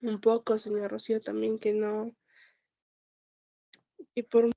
Un poco, señor Rocío, también que no, y por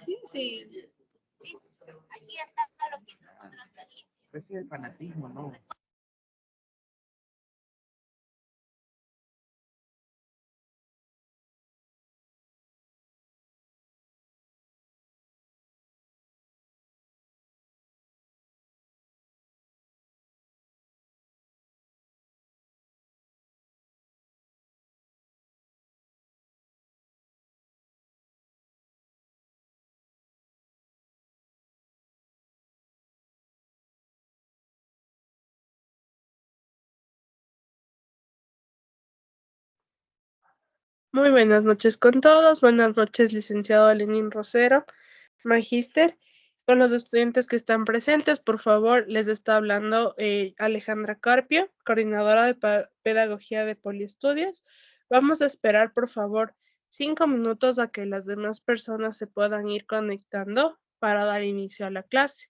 Sí, sí. Aquí está lo que nosotros pedimos. Pues sí, el fanatismo, ¿no? Muy buenas noches con todos. Buenas noches, licenciado Lenín Rosero, magíster. Con los estudiantes que están presentes, por favor, les está hablando Alejandra Carpio, coordinadora de Pedagogía de Poliestudios. Vamos a esperar, por favor, 5 minutos a que las demás personas se puedan ir conectando para dar inicio a la clase.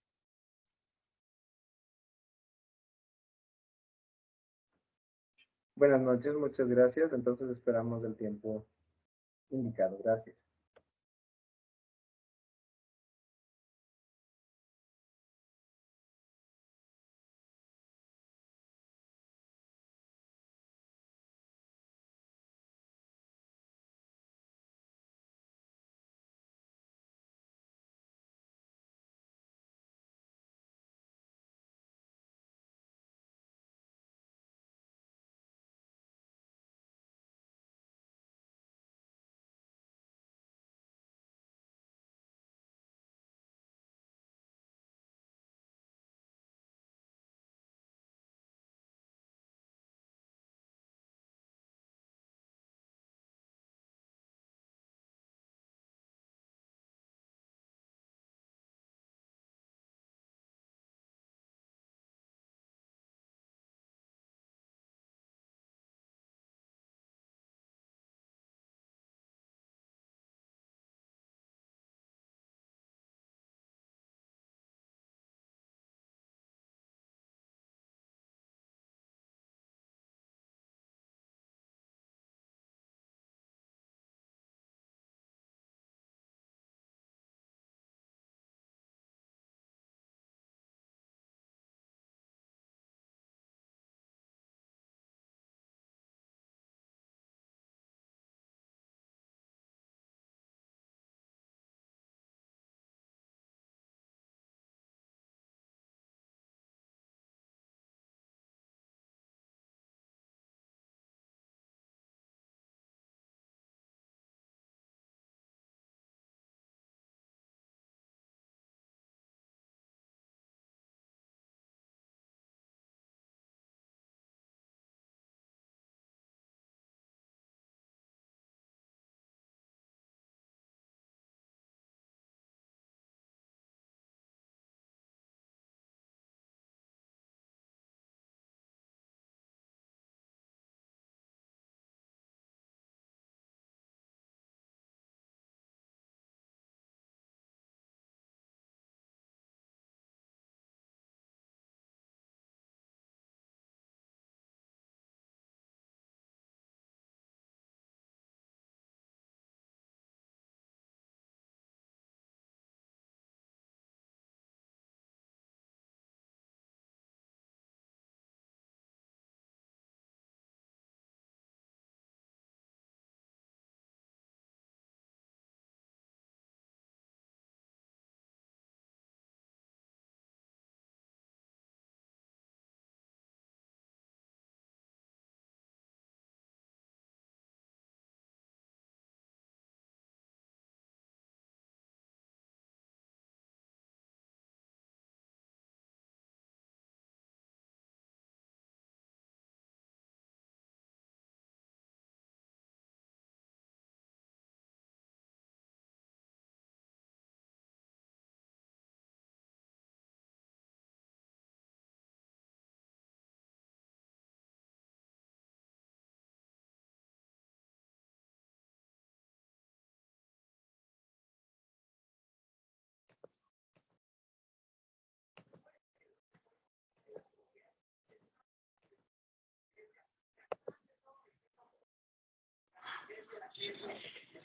Buenas noches, muchas gracias. Entonces esperamos el tiempo indicado. Gracias.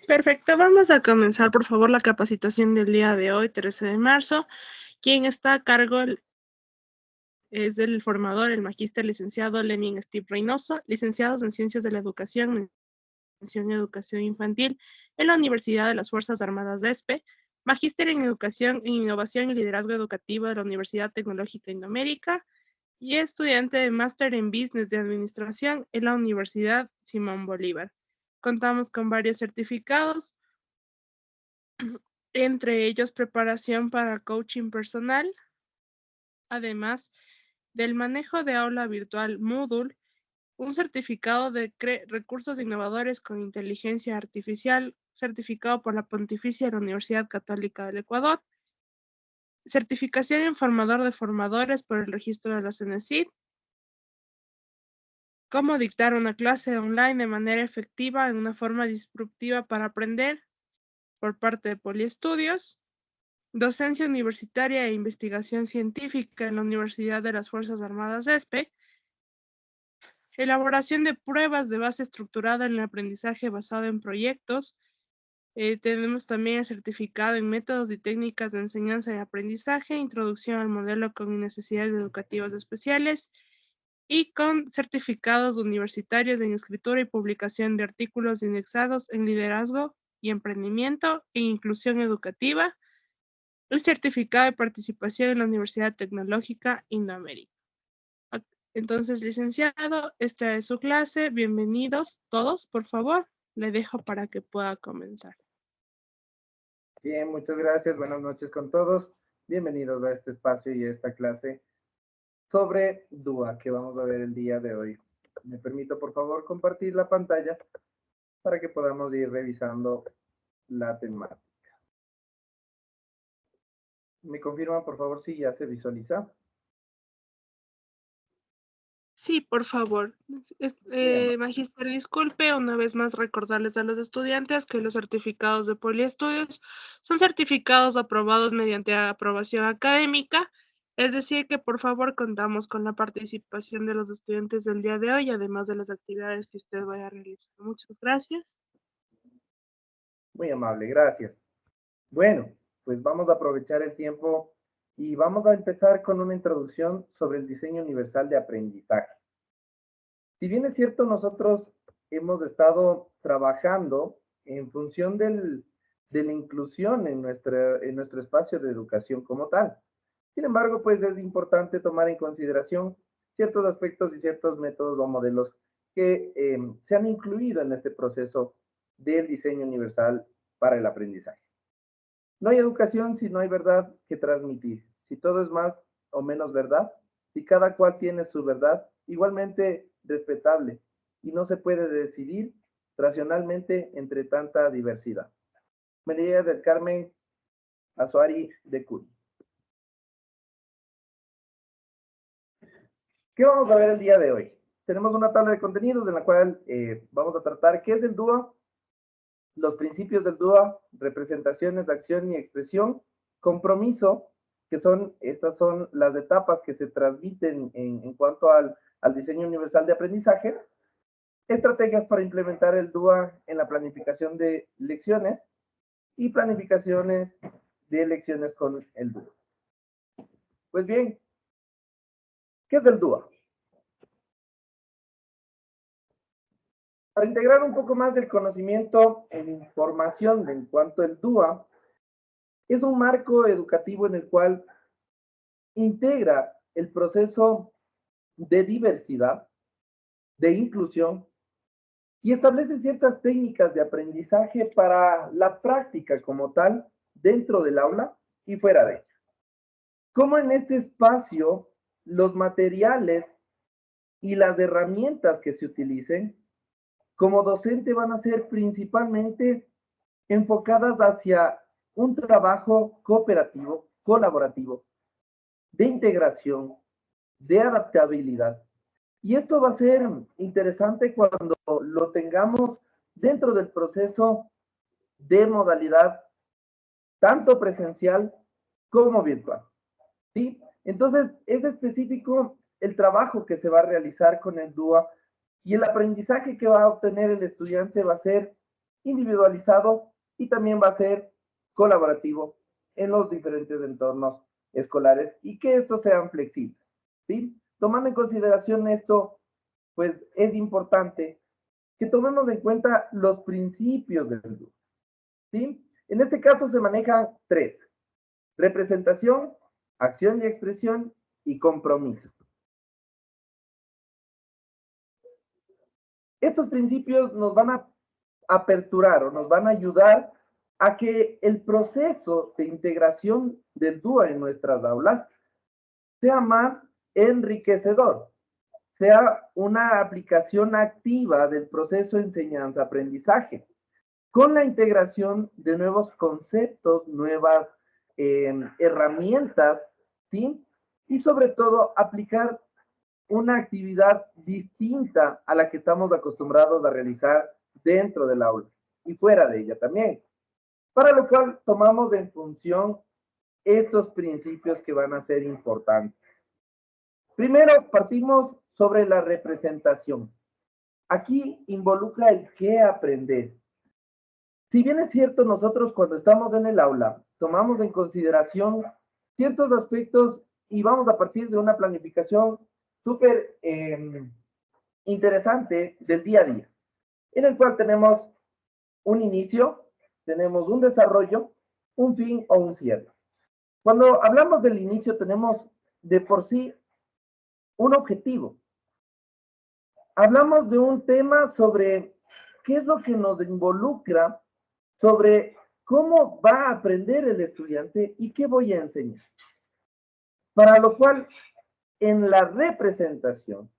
Perfecto, vamos a comenzar por favor la capacitación del día de hoy, 13 de marzo. Quien está a cargo es el formador, el magíster licenciado Lenin Steve Reynoso, licenciados en Ciencias de la Educación, mención Educación Infantil en la Universidad de las Fuerzas Armadas de ESPE, magíster en Educación, Innovación y Liderazgo Educativo de la Universidad Tecnológica Indoamérica y estudiante de máster en Business de Administración en la Universidad Simón Bolívar. Contamos con varios certificados, entre ellos preparación para coaching personal, además del manejo de aula virtual Moodle un certificado de recursos innovadores con inteligencia artificial, certificado por la Pontificia de la Universidad Católica del Ecuador, certificación en formador de formadores por el registro de la CENESID, cómo dictar una clase online de manera efectiva en una forma disruptiva para aprender por parte de Poliestudios, docencia universitaria e investigación científica en la Universidad de las Fuerzas Armadas ESPE, elaboración de pruebas de base estructurada en el aprendizaje basado en proyectos. Tenemos también el certificado en métodos y técnicas de enseñanza y aprendizaje, introducción al modelo con necesidades educativas especiales, y con certificados universitarios en escritura y publicación de artículos indexados en liderazgo y emprendimiento e inclusión educativa, el certificado de participación en la Universidad Tecnológica Indoamérica. Entonces, licenciado, esta es su clase. Bienvenidos todos, por favor. Le dejo para que pueda comenzar. Bien, muchas gracias. Buenas noches con todos. Bienvenidos a este espacio y a esta clase sobre DUA que vamos a ver el día de hoy. Me permito, por favor, compartir la pantalla para que podamos ir revisando la temática. ¿Me confirman, por favor, si ya se visualiza? Sí, por favor. Magíster, disculpe, una vez más recordarles a los estudiantes que los certificados de Poliestudios son certificados aprobados mediante aprobación académica, es decir, que por favor contamos con la participación de los estudiantes del día de hoy, además de las actividades que usted vaya a realizar. Muchas gracias. Muy amable, gracias. Bueno, pues vamos a aprovechar el tiempo y vamos a empezar con una introducción sobre el diseño universal de aprendizaje. Si bien es cierto, nosotros hemos estado trabajando en función de la inclusión en nuestro espacio de educación como tal. Sin embargo, pues es importante tomar en consideración ciertos aspectos y ciertos métodos o modelos que se han incluido en este proceso del diseño universal para el aprendizaje. No hay educación si no hay verdad que transmitir. Si todo es más o menos verdad, si cada cual tiene su verdad, igualmente respetable, y no se puede decidir racionalmente entre tanta diversidad. María del Carmen Azuari de Curi. ¿Qué vamos a ver el día de hoy? Tenemos una tabla de contenidos en la cual vamos a tratar qué es el DUA, los principios del DUA, representaciones de acción y expresión, compromiso, que estas son las etapas que se transmiten en cuanto al diseño universal de aprendizaje, estrategias para implementar el DUA en la planificación de lecciones y planificaciones de lecciones con el DUA. Pues bien, ¿qué es el DUA? Para integrar un poco más del conocimiento en información en cuanto al DUA, es un marco educativo en el cual integra el proceso de diversidad, de inclusión, y establece ciertas técnicas de aprendizaje para la práctica como tal dentro del aula y fuera de ella. Como en este espacio los materiales y las herramientas que se utilicen como docente van a ser principalmente enfocadas hacia un trabajo cooperativo, colaborativo, de integración, de adaptabilidad. Y esto va a ser interesante cuando lo tengamos dentro del proceso de modalidad tanto presencial como virtual. ¿Sí? Entonces, es específico el trabajo que se va a realizar con el DUA y el aprendizaje que va a obtener el estudiante va a ser individualizado y también va a ser colaborativo en los diferentes entornos escolares y que estos sean flexibles. ¿Sí? Tomando en consideración esto, pues es importante que tomemos en cuenta los principios del DUA. ¿Sí? En este caso se manejan tres: representación, acción y expresión y compromiso. Estos principios nos van a aperturar o nos van a ayudar a que el proceso de integración del DUA en nuestras aulas sea más enriquecedor, sea una aplicación activa del proceso enseñanza-aprendizaje, con la integración de nuevos conceptos, nuevas herramientas, ¿sí? Y sobre todo aplicar una actividad distinta a la que estamos acostumbrados a realizar dentro del aula y fuera de ella también. Para lo cual tomamos en función estos principios que van a ser importantes. Primero, partimos sobre la representación. Aquí involucra el qué aprender. Si bien es cierto, nosotros cuando estamos en el aula, tomamos en consideración ciertos aspectos y vamos a partir de una planificación súper interesante del día a día, en el cual tenemos un inicio, tenemos un desarrollo, un fin o un cierre. Cuando hablamos del inicio, tenemos de por sí un objetivo. Hablamos de un tema sobre qué es lo que nos involucra, sobre cómo va a aprender el estudiante y qué voy a enseñar. Para lo cual, en la representación,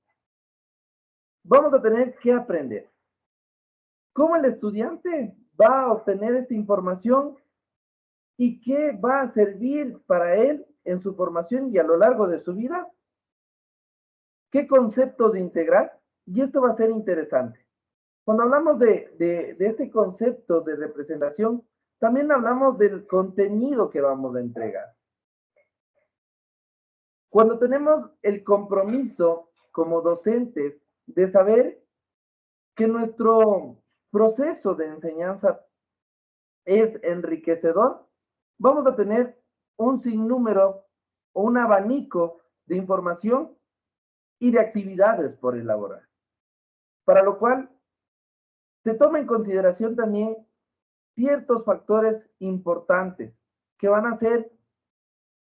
vamos a tener que aprender cómo el estudiante va a obtener esta información y qué va a servir para él en su formación y a lo largo de su vida, qué conceptos integrar, y esto va a ser interesante. Cuando hablamos de este concepto de representación, también hablamos del contenido que vamos a entregar. Cuando tenemos el compromiso como docentes de saber que nuestro proceso de enseñanza es enriquecedor, vamos a tener un sinnúmero o un abanico de información y de actividades por elaborar. Para lo cual se toma en consideración también ciertos factores importantes que van a ser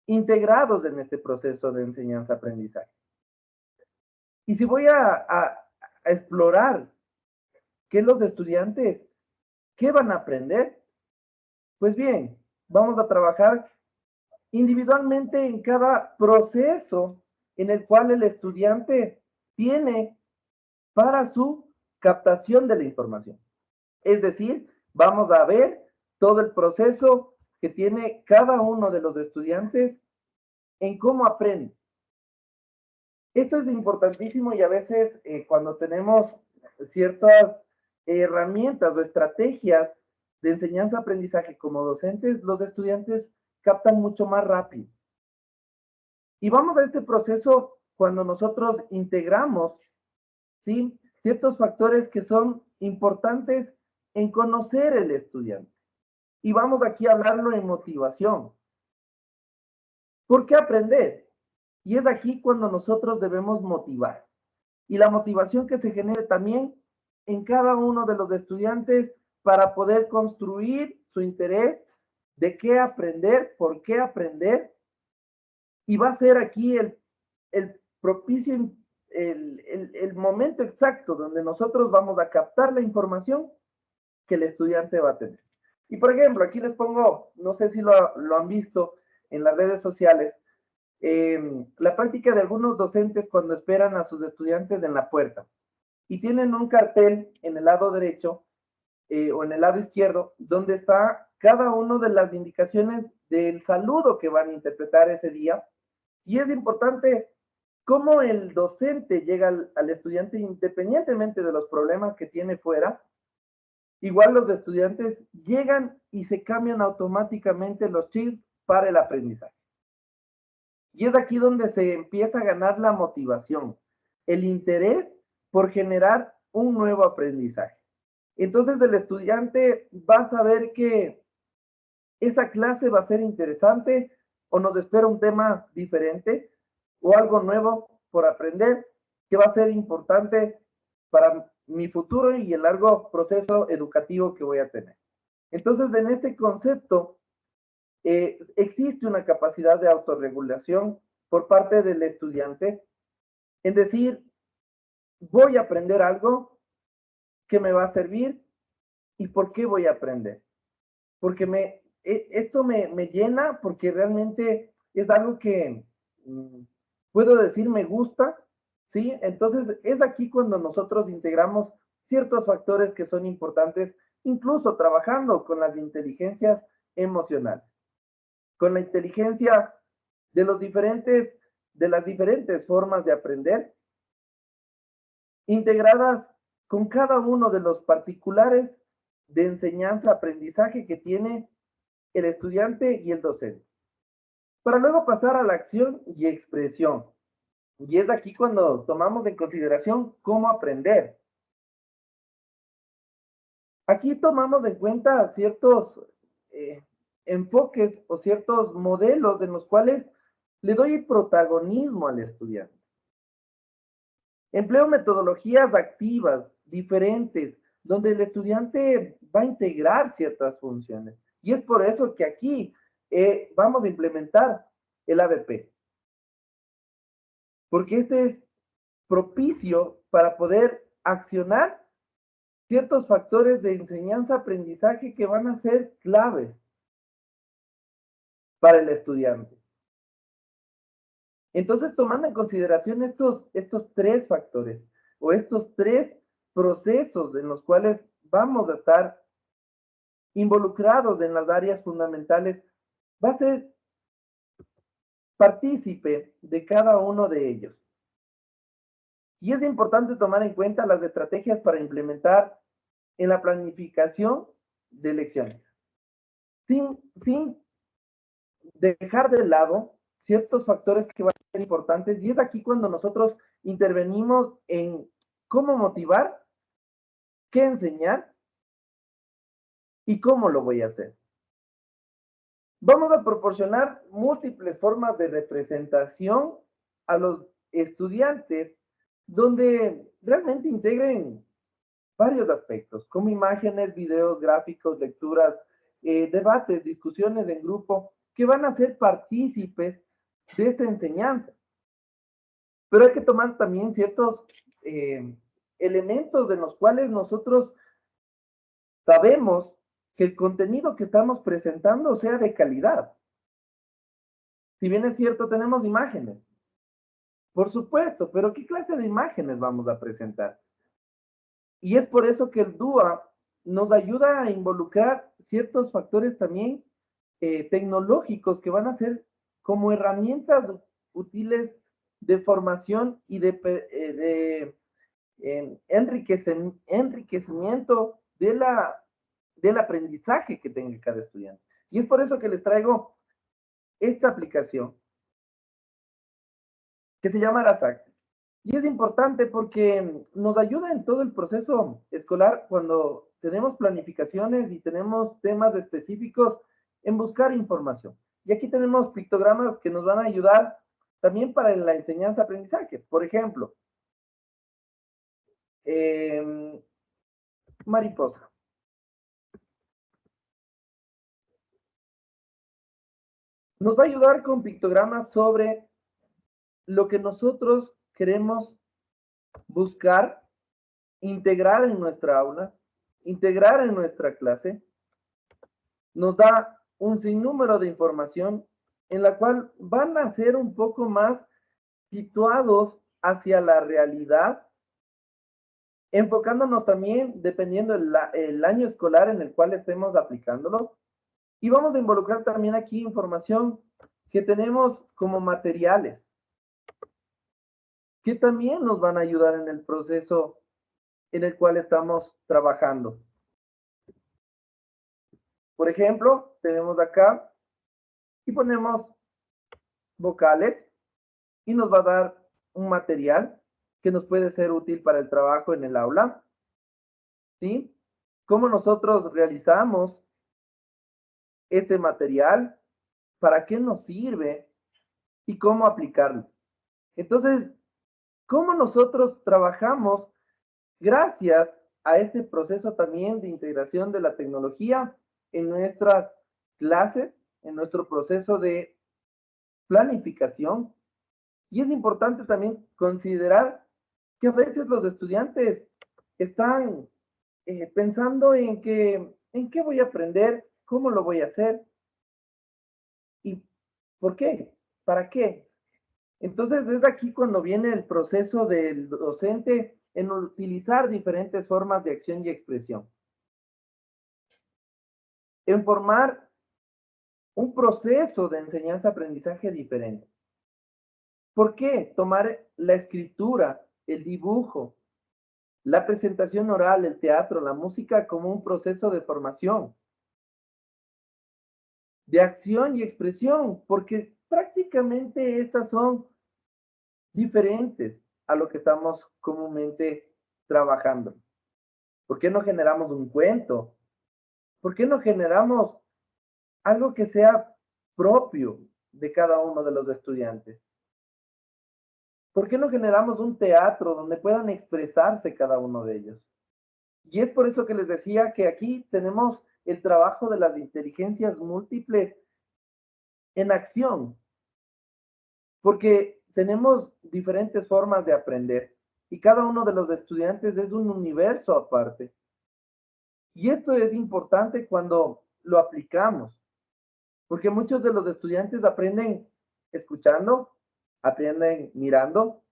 integrados en este proceso de enseñanza-aprendizaje. Y si voy a explorar qué los estudiantes, qué van a aprender, pues bien, vamos a trabajar individualmente en cada proceso en el cual el estudiante tiene para su captación de la información. Es decir, vamos a ver todo el proceso que tiene cada uno de los estudiantes en cómo aprende. Esto es importantísimo y a veces cuando tenemos ciertas herramientas o estrategias de enseñanza-aprendizaje como docentes, los estudiantes captan mucho más rápido. Y vamos a este proceso cuando nosotros integramos, ¿sí?, ciertos factores que son importantes en conocer el estudiante. Y vamos aquí a hablarlo en motivación. ¿Por qué aprender? Y es aquí cuando nosotros debemos motivar. Y la motivación que se genere también en cada uno de los estudiantes para poder construir su interés de qué aprender, por qué aprender. Y va a ser aquí el propicio, el momento exacto donde nosotros vamos a captar la información que el estudiante va a tener. Y por ejemplo, aquí les pongo, no sé si lo han visto en las redes sociales, la práctica de algunos docentes cuando esperan a sus estudiantes en la puerta y tienen un cartel en el lado derecho o en el lado izquierdo donde está cada una de las indicaciones del saludo que van a interpretar ese día. Y es importante cómo el docente llega al estudiante independientemente de los problemas que tiene fuera. Igual los estudiantes llegan y se cambian automáticamente los chips para el aprendizaje. Y es aquí donde se empieza a ganar la motivación, el interés por generar un nuevo aprendizaje. Entonces el estudiante va a saber que esa clase va a ser interesante o nos espera un tema diferente o algo nuevo por aprender que va a ser importante para mi futuro y el largo proceso educativo que voy a tener. Entonces, en este concepto, existe una capacidad de autorregulación por parte del estudiante, en decir, voy a aprender algo que me va a servir y por qué voy a aprender. Porque esto me llena, porque realmente es algo que puedo decir me gusta, ¿sí? Entonces, es aquí cuando nosotros integramos ciertos factores que son importantes, incluso trabajando con las inteligencias emocionales, con la inteligencia de de las diferentes formas de aprender, integradas con cada uno de los particulares de enseñanza-aprendizaje que tiene el estudiante y el docente, para luego pasar a la acción y expresión. Y es aquí cuando tomamos en consideración cómo aprender. Aquí tomamos en cuenta ciertos enfoques o ciertos modelos en los cuales le doy protagonismo al estudiante. Empleo metodologías activas, diferentes, donde el estudiante va a integrar ciertas funciones. Y es por eso que aquí vamos a implementar el ABP. Porque este es propicio para poder accionar ciertos factores de enseñanza-aprendizaje que van a ser claves para el estudiante. Entonces, tomando en consideración estos tres factores o estos tres procesos en los cuales vamos a estar involucrados en las áreas fundamentales, va a ser partícipe de cada uno de ellos. Y es importante tomar en cuenta las estrategias para implementar en la planificación de lecciones, sin dejar de lado ciertos factores que van a ser importantes, y es aquí cuando nosotros intervenimos en cómo motivar, qué enseñar y cómo lo voy a hacer. Vamos a proporcionar múltiples formas de representación a los estudiantes donde realmente integren varios aspectos, como imágenes, videos, gráficos, lecturas, debates, discusiones en grupo, que van a ser partícipes de esta enseñanza. Pero hay que tomar también ciertos elementos de los cuales nosotros sabemos que el contenido que estamos presentando sea de calidad. Si bien es cierto, tenemos imágenes, por supuesto, pero ¿qué clase de imágenes vamos a presentar? Y es por eso que el DUA nos ayuda a involucrar ciertos factores también tecnológicos que van a ser como herramientas útiles de formación y de enriquecimiento del aprendizaje que tenga cada estudiante. Y es por eso que les traigo esta aplicación que se llama Arasac. Y es importante porque nos ayuda en todo el proceso escolar cuando tenemos planificaciones y tenemos temas específicos en buscar información. Y aquí tenemos pictogramas que nos van a ayudar también para la enseñanza-aprendizaje. Por ejemplo, mariposa. Nos va a ayudar con pictogramas sobre lo que nosotros queremos buscar, integrar en nuestra aula, integrar en nuestra clase. Nos da un sinnúmero de información en la cual van a ser un poco más situados hacia la realidad, enfocándonos también dependiendo el año escolar en el cual estemos aplicándolo. Y vamos a involucrar también aquí información que tenemos como materiales, que también nos van a ayudar en el proceso en el cual estamos trabajando. Por ejemplo, tenemos acá y ponemos vocales y nos va a dar un material que nos puede ser útil para el trabajo en el aula. ¿Sí? ¿Cómo nosotros realizamos este material? ¿Para qué nos sirve? ¿Y cómo aplicarlo? Entonces, ¿cómo nosotros trabajamos gracias a este proceso también de integración de la tecnología en nuestras clases, en nuestro proceso de planificación? Y es importante también considerar que a veces los estudiantes están pensando en qué voy a aprender, cómo lo voy a hacer y por qué, para qué. Entonces es aquí cuando viene el proceso del docente en utilizar diferentes formas de acción y expresión. En formar un proceso de enseñanza-aprendizaje diferente. ¿Por qué tomar la escritura, el dibujo, la presentación oral, el teatro, la música como un proceso de formación, de acción y expresión? Porque prácticamente estas son diferentes a lo que estamos comúnmente trabajando. ¿Por qué no generamos un cuento? ¿Por qué no generamos algo que sea propio de cada uno de los estudiantes? ¿Por qué no generamos un teatro donde puedan expresarse cada uno de ellos? Y es por eso que les decía que aquí tenemos el trabajo de las inteligencias múltiples en acción, porque tenemos diferentes formas de aprender y cada uno de los estudiantes es un universo aparte. Y esto es importante cuando lo aplicamos, porque muchos de los estudiantes aprenden escuchando, aprenden mirando,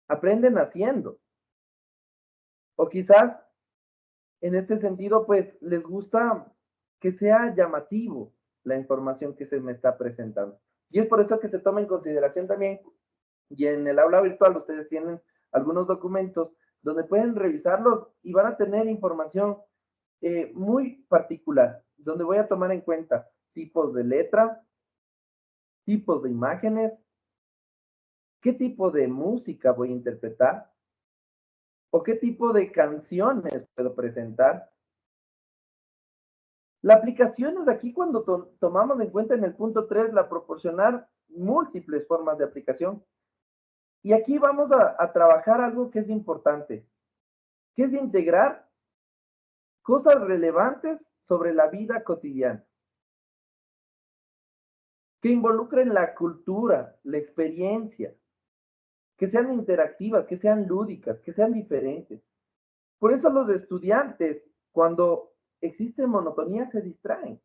aprenden haciendo. O quizás en este sentido, pues les gusta que sea llamativo la información que se me está presentando. Y es por eso que se toma en consideración también, y en el aula virtual ustedes tienen algunos documentos donde pueden revisarlos y van a tener información muy particular, donde voy a tomar en cuenta tipos de letra, tipos de imágenes, qué tipo de música voy a interpretar o qué tipo de canciones puedo presentar. La aplicación es aquí cuando tomamos en cuenta en el punto 3 la proporcionar múltiples formas de aplicación. Y aquí vamos a trabajar algo que es importante, que es integrar cosas relevantes sobre la vida cotidiana, que involucren la cultura, la experiencia, que sean interactivas, que sean lúdicas, que sean diferentes. Por eso los estudiantes, cuando existe monotonía, se distraen.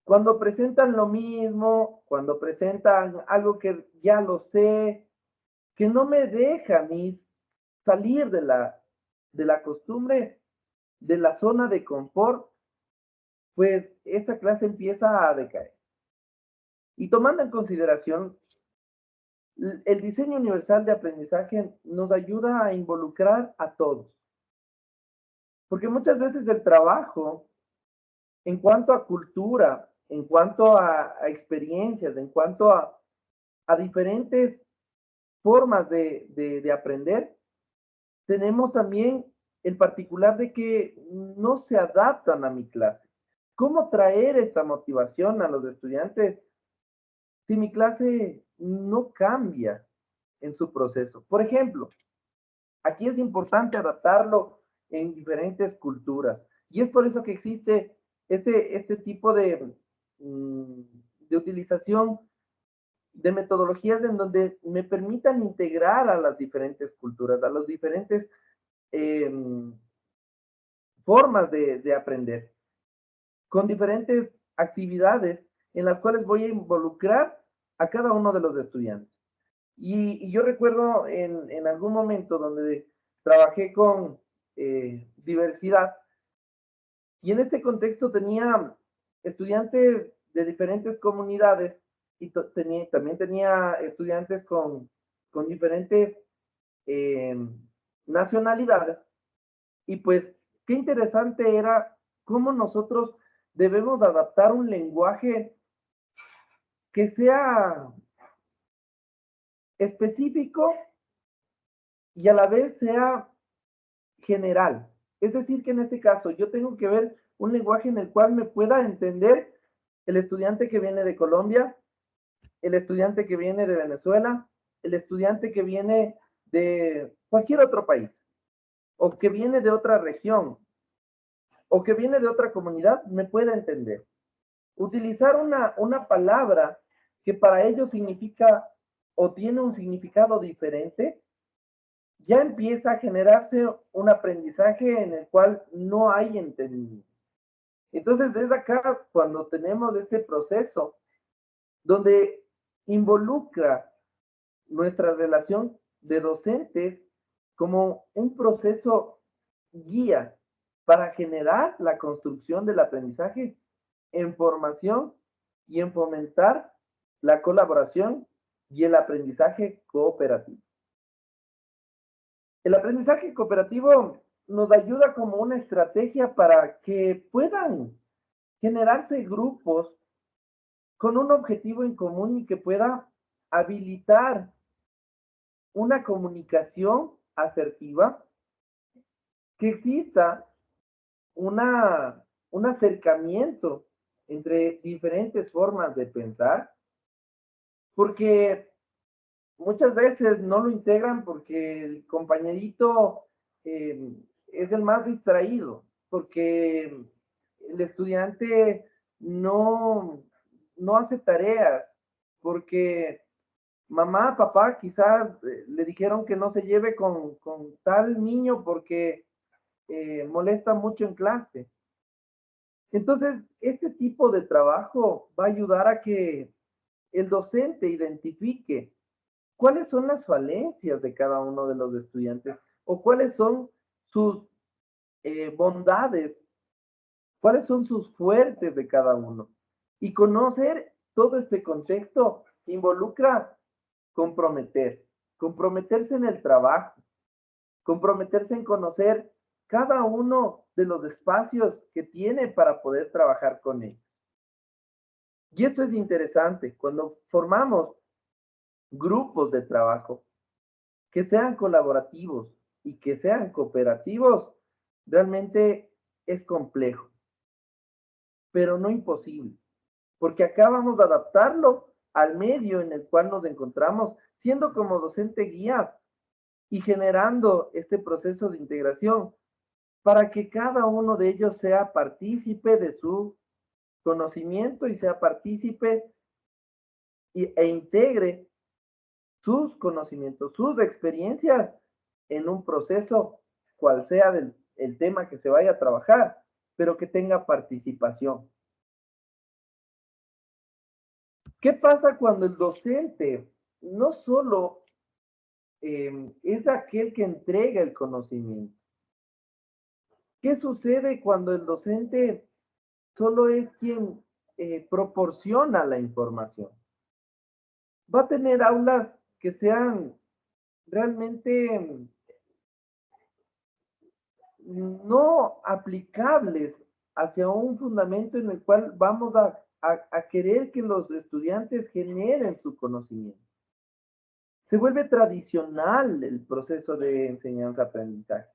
Cuando presentan lo mismo, cuando presentan algo que ya lo sé, que no me deja ni salir de la costumbre, de la zona de confort, pues esta clase empieza a decaer. Y tomando en consideración, el diseño universal de aprendizaje nos ayuda a involucrar a todos. Porque muchas veces el trabajo, en cuanto a cultura, en cuanto a experiencias, en cuanto a diferentes formas de aprender, tenemos también el particular de que no se adaptan a mi clase. ¿Cómo traer esta motivación a los estudiantes si mi clase no cambia en su proceso? Por ejemplo, aquí es importante adaptarlo en diferentes culturas. Y es por eso que existe este tipo de utilización de metodologías en donde me permitan integrar a las diferentes culturas, a los diferentes eh, formas de aprender, con diferentes actividades en las cuales voy a involucrar a cada uno de los estudiantes. Y yo recuerdo en algún momento donde trabajé con diversidad y en este contexto tenía estudiantes de diferentes comunidades y también tenía estudiantes con diferentes eh, nacionalidades. Y pues qué interesante era cómo nosotros debemos adaptar un lenguaje que sea específico y a la vez sea general. Es decir, que en este caso yo tengo que ver un lenguaje en el cual me pueda entender el estudiante que viene de Colombia, el estudiante que viene de Venezuela, el estudiante que viene de cualquier otro país, o que viene de otra región, o que viene de otra comunidad, me pueda entender. Utilizar una palabra que para ellos significa o tiene un significado diferente, ya empieza a generarse un aprendizaje en el cual no hay entendimiento. Entonces, desde acá, cuando tenemos este proceso, donde involucra nuestra relación de docentes como un proceso guía para generar la construcción del aprendizaje en formación y en fomentar la colaboración y el aprendizaje cooperativo. El aprendizaje cooperativo nos ayuda como una estrategia para que puedan generarse grupos con un objetivo en común y que pueda habilitar una comunicación asertiva, que exista un acercamiento entre diferentes formas de pensar, porque muchas veces no lo integran porque el compañerito es el más distraído, porque el estudiante no hace tareas, porque mamá, papá quizás le dijeron que no se lleve con tal niño porque molesta mucho en clase. Entonces, este tipo de trabajo va a ayudar a que el docente identifique cuáles son las falencias de cada uno de los estudiantes o cuáles son sus bondades, cuáles son sus fuertes de cada uno. Y conocer todo este contexto involucra comprometerse en el trabajo, comprometerse en conocer cada uno de los espacios que tiene para poder trabajar con ellos. Y esto es interesante, cuando formamos grupos de trabajo que sean colaborativos y que sean cooperativos, realmente es complejo, pero no imposible, porque acá vamos a adaptarlo al medio en el cual nos encontramos, siendo como docente guía y generando este proceso de integración para que cada uno de ellos sea partícipe de su conocimiento y sea partícipe e integre sus conocimientos, sus experiencias en un proceso, cual sea el tema que se vaya a trabajar, pero que tenga participación. ¿Qué pasa cuando el docente no solo es aquel que entrega el conocimiento? ¿Qué sucede cuando el docente solo es quien proporciona la información? Va a tener aulas que sean realmente no aplicables hacia un fundamento en el cual vamos a querer que los estudiantes generen su conocimiento. Se vuelve tradicional el proceso de enseñanza-aprendizaje.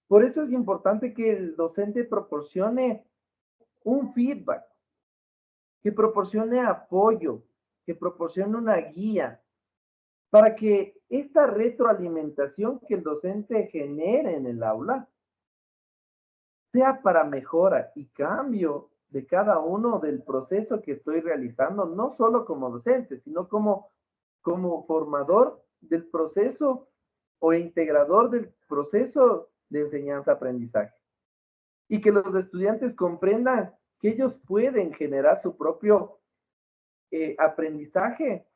Por eso es importante que el docente proporcione un feedback, que proporcione apoyo, que proporcione una guía, para que esta retroalimentación que el docente genere en el aula sea para mejora y cambio de cada uno del proceso que estoy realizando, no solo como docente, sino como formador del proceso o integrador del proceso de enseñanza-aprendizaje. Y que los estudiantes comprendan que ellos pueden generar su propio aprendizaje,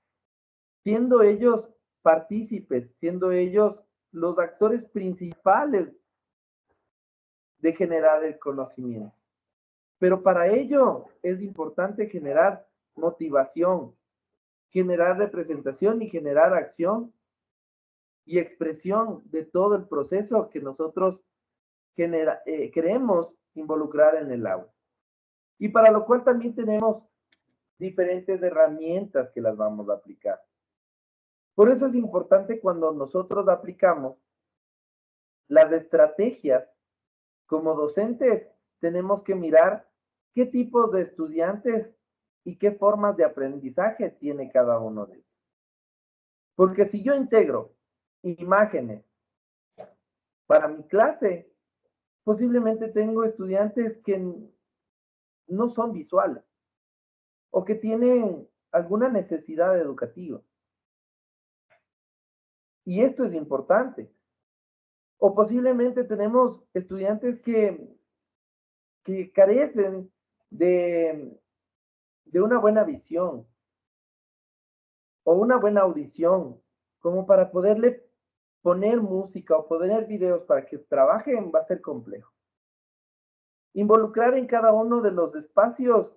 siendo ellos partícipes, siendo ellos los actores principales de generar el conocimiento. Pero para ello es importante generar motivación, generar representación y generar acción y expresión de todo el proceso que nosotros queremos involucrar en el aula. Y para lo cual también tenemos diferentes herramientas que las vamos a aplicar. Por eso es importante cuando nosotros aplicamos las estrategias como docentes, tenemos que mirar qué tipos de estudiantes y qué formas de aprendizaje tiene cada uno de ellos. Porque si yo integro imágenes para mi clase, posiblemente tengo estudiantes que no son visuales o que tienen alguna necesidad educativa. Y esto es importante. O posiblemente tenemos estudiantes que carecen de una buena visión o una buena audición, como para poderle poner música o poner videos para que trabajen, va a ser complejo. Involucrar en cada uno de los espacios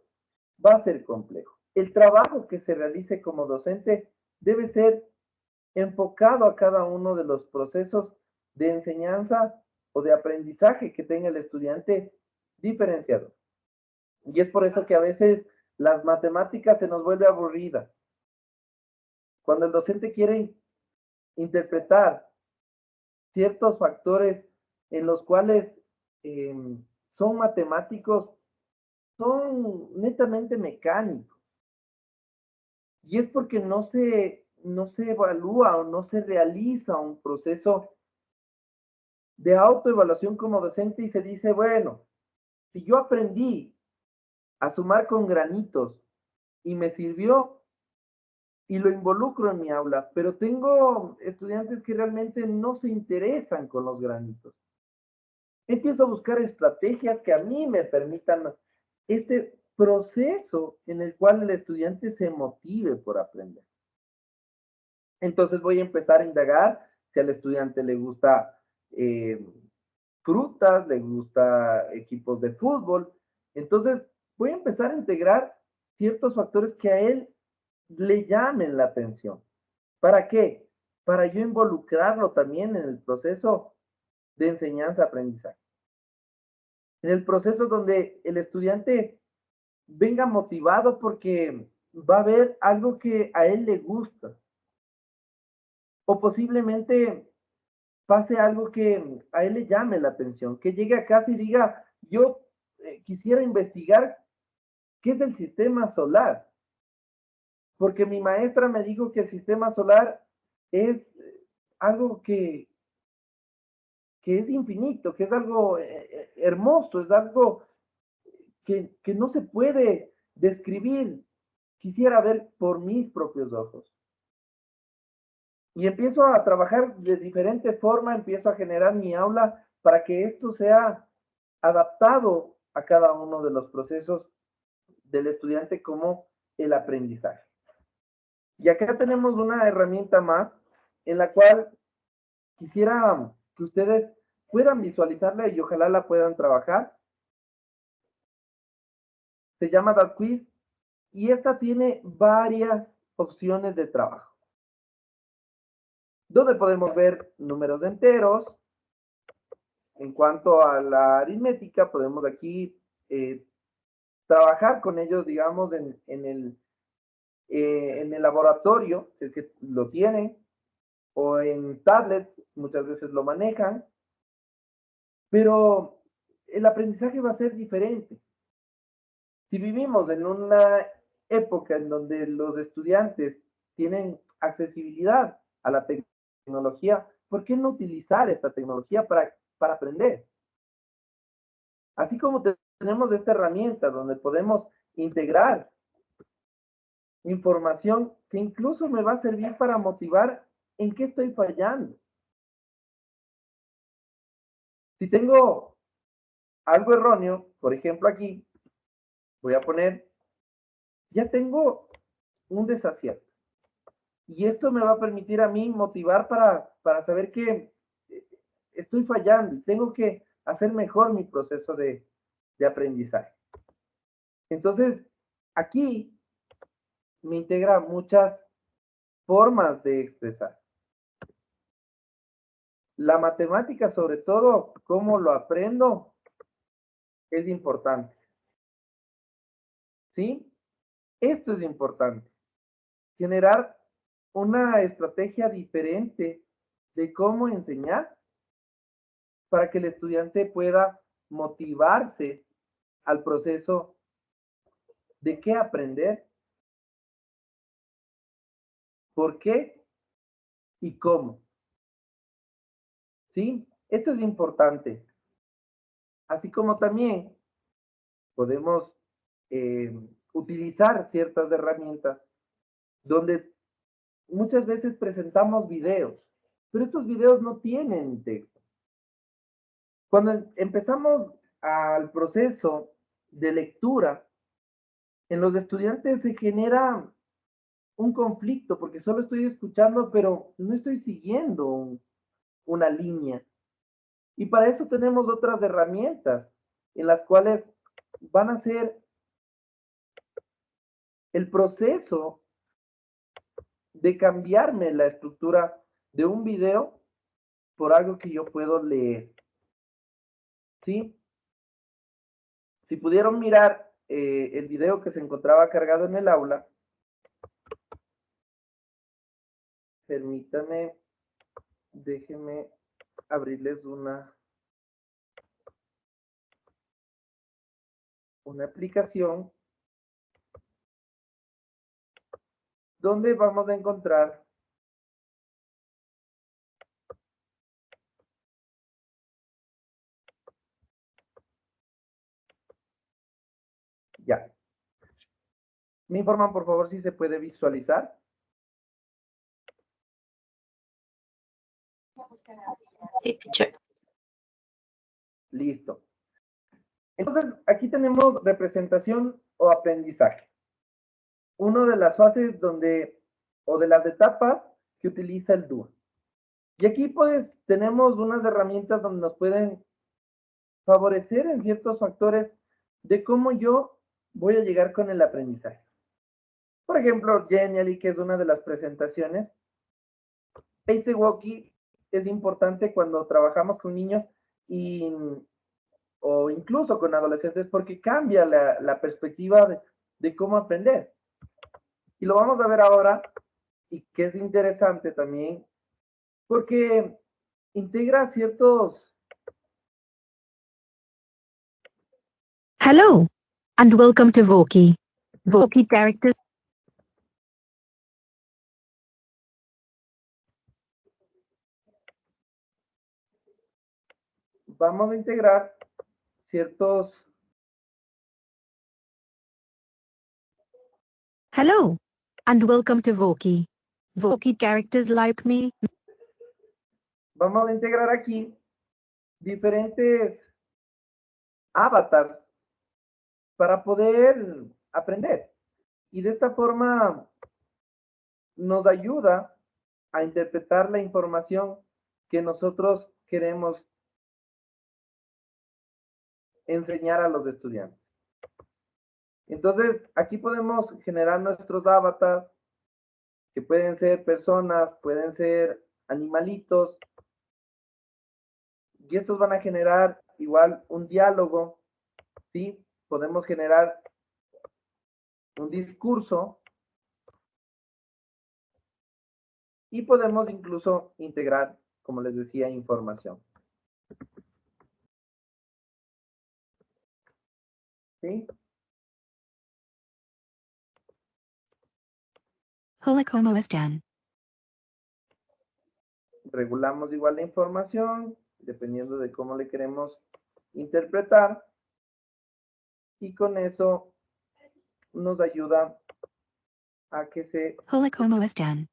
va a ser complejo. El trabajo que se realice como docente debe ser enfocado a cada uno de los procesos de enseñanza o de aprendizaje que tenga el estudiante diferenciado. Y es por eso que a veces las matemáticas se nos vuelve aburridas. Cuando el docente quiere interpretar ciertos factores en los cuales eh, son matemáticos, son netamente mecánicos. Y es porque no se evalúa o no se realiza un proceso de autoevaluación como docente y se dice, bueno, si yo aprendí a sumar con granitos y me sirvió y lo involucro en mi aula, pero tengo estudiantes que realmente no se interesan con los granitos. Empiezo a buscar estrategias que a mí me permitan este proceso en el cual el estudiante se motive por aprender. Entonces voy a empezar a indagar si al estudiante le gusta frutas, le gusta equipos de fútbol. Entonces voy a empezar a integrar ciertos factores que a él le llamen la atención. ¿Para qué? Para yo involucrarlo también en el proceso de enseñanza-aprendizaje. En el proceso donde el estudiante venga motivado porque va a ver algo que a él le gusta. O posiblemente pase algo que a él le llame la atención, que llegue a casa y diga, yo quisiera investigar qué es el sistema solar, porque mi maestra me dijo que el sistema solar es algo que es infinito, que es algo hermoso, es algo que no se puede describir. Quisiera ver por mis propios ojos. Y empiezo a trabajar de diferente forma, empiezo a generar mi aula para que esto sea adaptado a cada uno de los procesos del estudiante como el aprendizaje. Y acá tenemos una herramienta más en la cual quisiera que ustedes puedan visualizarla y ojalá la puedan trabajar. Se llama DATQuiz y esta tiene varias opciones de trabajo, donde podemos ver números enteros. En cuanto a la aritmética, podemos aquí trabajar con ellos, digamos, en el laboratorio, si es que lo tienen, o en tablet, muchas veces lo manejan, pero el aprendizaje va a ser diferente. Si vivimos en una época en donde los estudiantes tienen accesibilidad a la tecnología, ¿por qué no utilizar esta tecnología para aprender? Así como tenemos esta herramienta donde podemos integrar información que incluso me va a servir para motivar en qué estoy fallando. Si tengo algo erróneo, por ejemplo aquí, voy a poner, ya tengo un desacierto. Y esto me va a permitir a mí motivar para saber que estoy fallando y tengo que hacer mejor mi proceso de aprendizaje. Entonces, aquí me integra muchas formas de expresar. La matemática, sobre todo, cómo lo aprendo, es importante. ¿Sí? Esto es importante. Generar una estrategia diferente de cómo enseñar para que el estudiante pueda motivarse al proceso de qué aprender, por qué y cómo. ¿Sí? Esto es importante. Así como también podemos utilizar ciertas herramientas donde muchas veces presentamos videos, pero estos videos no tienen texto. Cuando empezamos al proceso de lectura, en los estudiantes se genera un conflicto porque solo estoy escuchando, pero no estoy siguiendo una línea. Y para eso tenemos otras herramientas en las cuales van a ser el proceso de cambiarme la estructura de un video por algo que yo puedo leer. ¿Sí? Si pudieron mirar el video que se encontraba cargado en el aula, permítanme, déjenme abrirles una aplicación donde vamos a encontrar ya. ¿Me informan, por favor, si se puede visualizar? Sí, teacher. Listo. Entonces, aquí tenemos representación o aprendizaje. Una de las fases donde, o de las etapas que utiliza el DUA. Y aquí pues tenemos unas herramientas donde nos pueden favorecer en ciertos factores de cómo yo voy a llegar con el aprendizaje. Por ejemplo, Genially, que es una de las presentaciones. Este walkie es importante cuando trabajamos con niños o incluso con adolescentes porque cambia la perspectiva de cómo aprender. Y lo vamos a ver ahora y que es interesante también porque integra ciertos... Hello, and welcome to Voki. Voki characters. Vamos a integrar ciertos... Hello, and welcome to Voki. Voki characters like me. Vamos a integrar aquí diferentes avatars para poder aprender. Y de esta forma nos ayuda a interpretar la información que nosotros queremos enseñar a los estudiantes. Entonces, aquí podemos generar nuestros avatars, que pueden ser personas, pueden ser animalitos, y estos van a generar igual un diálogo, ¿sí? Podemos generar un discurso y podemos incluso integrar, como les decía, información. ¿Sí? Hola, ¿cómo están? Regulamos igual la información, dependiendo de cómo le queremos interpretar. Y con eso nos ayuda a que se... Hola, ¿cómo están?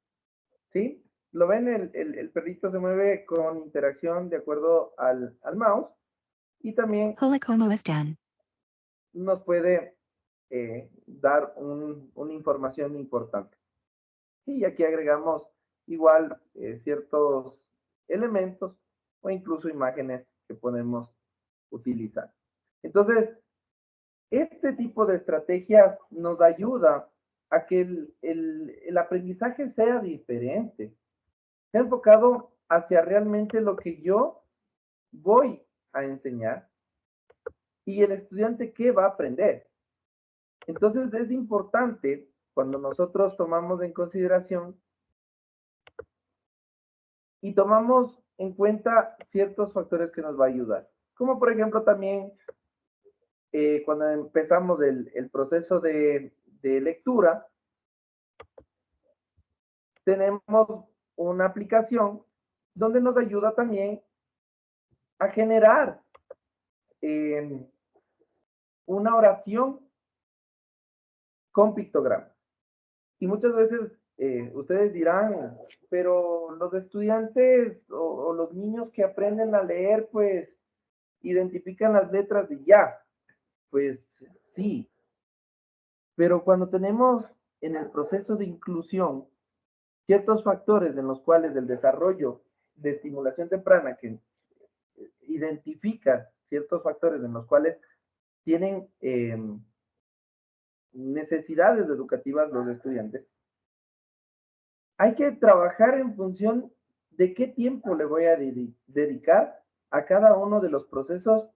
¿Sí? ¿Lo ven? El perrito se mueve con interacción de acuerdo al mouse. Y también Hola, ¿cómo están? nos puede dar una información importante. Y aquí agregamos igual ciertos elementos o incluso imágenes que podemos utilizar. Entonces, este tipo de estrategias nos ayuda a que el aprendizaje sea diferente, sea enfocado hacia realmente lo que yo voy a enseñar y el estudiante qué va a aprender. Entonces es importante cuando nosotros tomamos en consideración y tomamos en cuenta ciertos factores que nos va a ayudar. Como por ejemplo también cuando empezamos el proceso de lectura, tenemos una aplicación donde nos ayuda también a generar una oración con pictogramas. Y muchas veces ustedes dirán, pero los estudiantes o los niños que aprenden a leer, pues identifican las letras y ya. Pues sí, pero cuando tenemos en el proceso de inclusión ciertos factores en los cuales el desarrollo de estimulación temprana que identifica ciertos factores en los cuales tienen necesidades educativas los estudiantes, hay que trabajar en función de qué tiempo le voy a dedicar a cada uno de los procesos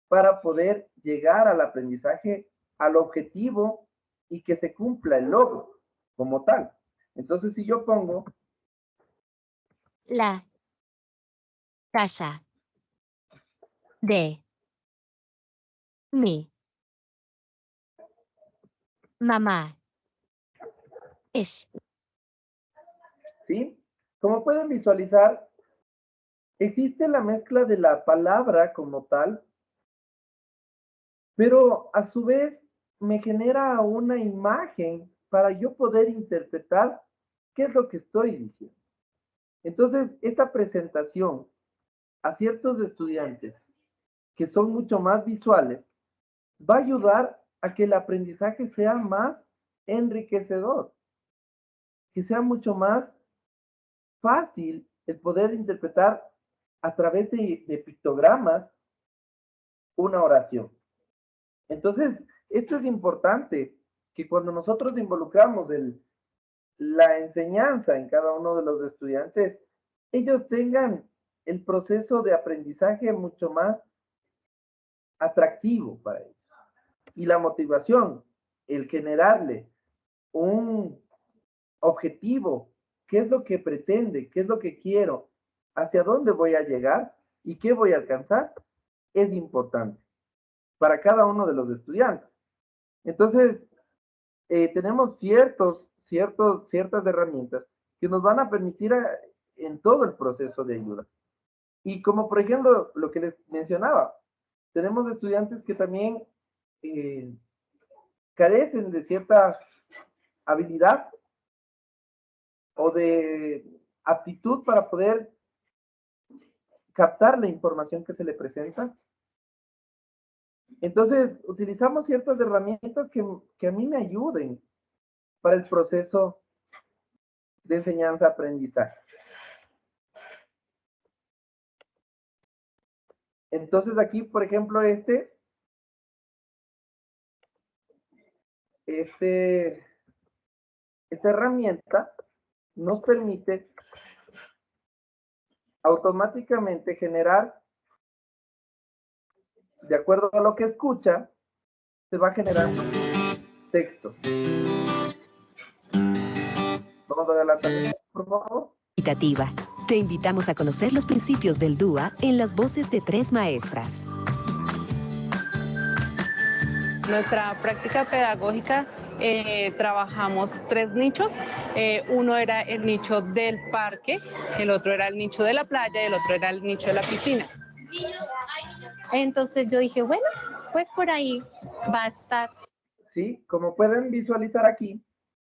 para poder llegar al aprendizaje, al objetivo y que se cumpla el logro como tal. Entonces, si yo pongo La casa de mi mamá es ¿sí? Como pueden visualizar, existe la mezcla de la palabra como tal, pero a su vez me genera una imagen para yo poder interpretar qué es lo que estoy diciendo. Entonces, esta presentación a ciertos estudiantes que son mucho más visuales va a ayudar a que el aprendizaje sea más enriquecedor, que sea mucho más fácil el poder interpretar a través de pictogramas una oración. Entonces, esto es importante, que cuando nosotros involucramos la enseñanza en cada uno de los estudiantes, ellos tengan el proceso de aprendizaje mucho más atractivo para ellos. Y la motivación, el generarle un objetivo, qué es lo que pretende, qué es lo que quiero, hacia dónde voy a llegar y qué voy a alcanzar, es importante para cada uno de los estudiantes. Entonces, tenemos ciertas herramientas que nos van a permitir en todo el proceso de ayuda. Y como por ejemplo lo que les mencionaba, tenemos estudiantes que también carecen de cierta habilidad o de aptitud para poder captar la información que se le presenta. Entonces, utilizamos ciertas herramientas que a mí me ayuden para el proceso de enseñanza-aprendizaje. Entonces, aquí, por ejemplo, esta herramienta nos permite automáticamente generar, de acuerdo a lo que escucha, se va generando texto. Vamos a adelantar, por favor. Invitativa. Te invitamos a conocer los principios del DUA en las voces de 3 maestras. Nuestra práctica pedagógica trabajamos 3 nichos. Uno era el nicho del parque, el otro era el nicho de la playa y el otro era el nicho de la piscina. Entonces yo dije, bueno, pues por ahí va a estar. ¿Sí? Como pueden visualizar aquí,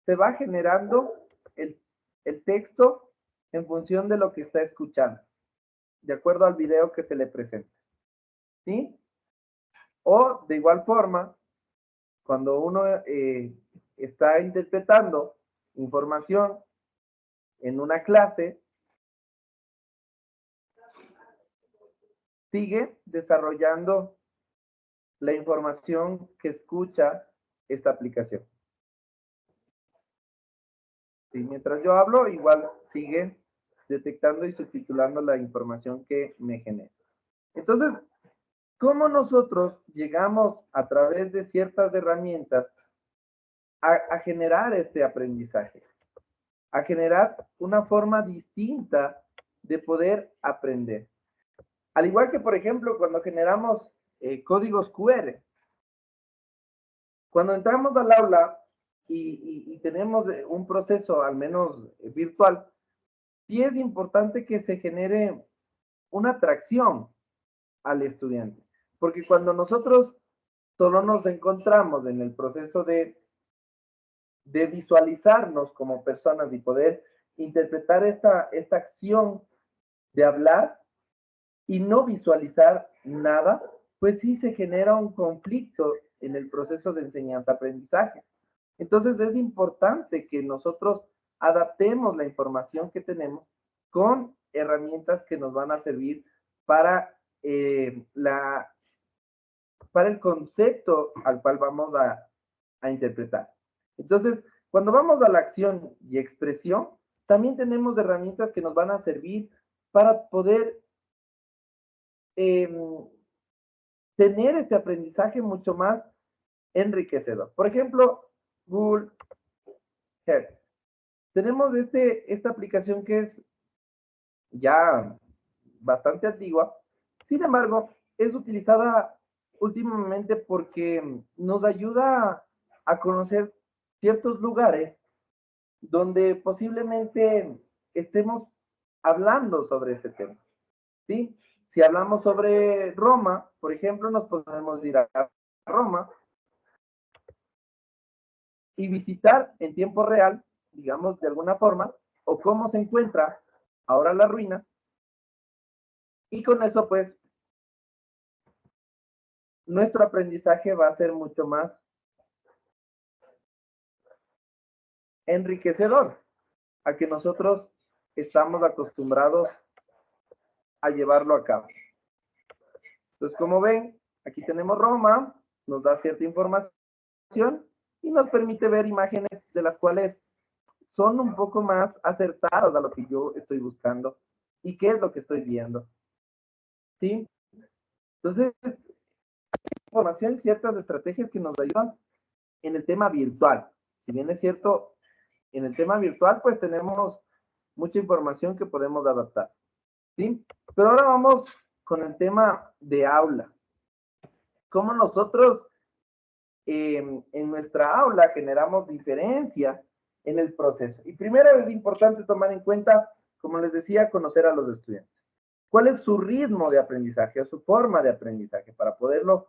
se va generando el texto en función de lo que está escuchando, de acuerdo al video que se le presenta. ¿Sí? O de igual forma, cuando uno está interpretando información en una clase, sigue desarrollando la información que escucha esta aplicación. ¿Sí? Mientras yo hablo, igual sigue detectando y subtitulando la información que me genera. Entonces, ¿cómo nosotros llegamos a través de ciertas herramientas a generar este aprendizaje? A generar una forma distinta de poder aprender. Al igual que, por ejemplo, cuando generamos códigos QR. Cuando entramos al aula y tenemos un proceso, al menos virtual, sí es importante que se genere una atracción al estudiante. Porque cuando nosotros solo nos encontramos en el proceso de visualizarnos como personas y poder interpretar esta acción de hablar y no visualizar nada, pues sí se genera un conflicto en el proceso de enseñanza-aprendizaje. Entonces es importante que nosotros adaptemos la información que tenemos con herramientas que nos van a servir para, para el concepto al cual vamos a interpretar. Entonces, cuando vamos a la acción y expresión, también tenemos herramientas que nos van a servir para poder tener este aprendizaje mucho más enriquecedor. Por ejemplo, Google Earth. Tenemos esta aplicación que es ya bastante antigua, sin embargo, es utilizada últimamente porque nos ayuda a conocer ciertos lugares donde posiblemente estemos hablando sobre ese tema, ¿sí? Si hablamos sobre Roma, por ejemplo, nos podemos ir a Roma y visitar en tiempo real, digamos de alguna forma, o cómo se encuentra ahora la ruina, y con eso pues nuestro aprendizaje va a ser mucho más enriquecedor a que nosotros estamos acostumbrados a llevarlo a cabo. Entonces, como ven, aquí tenemos Roma, nos da cierta información y nos permite ver imágenes de las cuales son un poco más acertadas a lo que yo estoy buscando y qué es lo que estoy viendo. ¿Sí? Entonces, información y ciertas estrategias que nos ayudan en el tema virtual. Si bien es cierto, en el tema virtual, pues tenemos mucha información que podemos adaptar. ¿Sí? Pero ahora vamos con el tema de aula. Cómo nosotros en nuestra aula generamos diferencia en el proceso. Y primero es importante tomar en cuenta, como les decía, conocer a los estudiantes. ¿Cuál es su ritmo de aprendizaje o su forma de aprendizaje para poderlo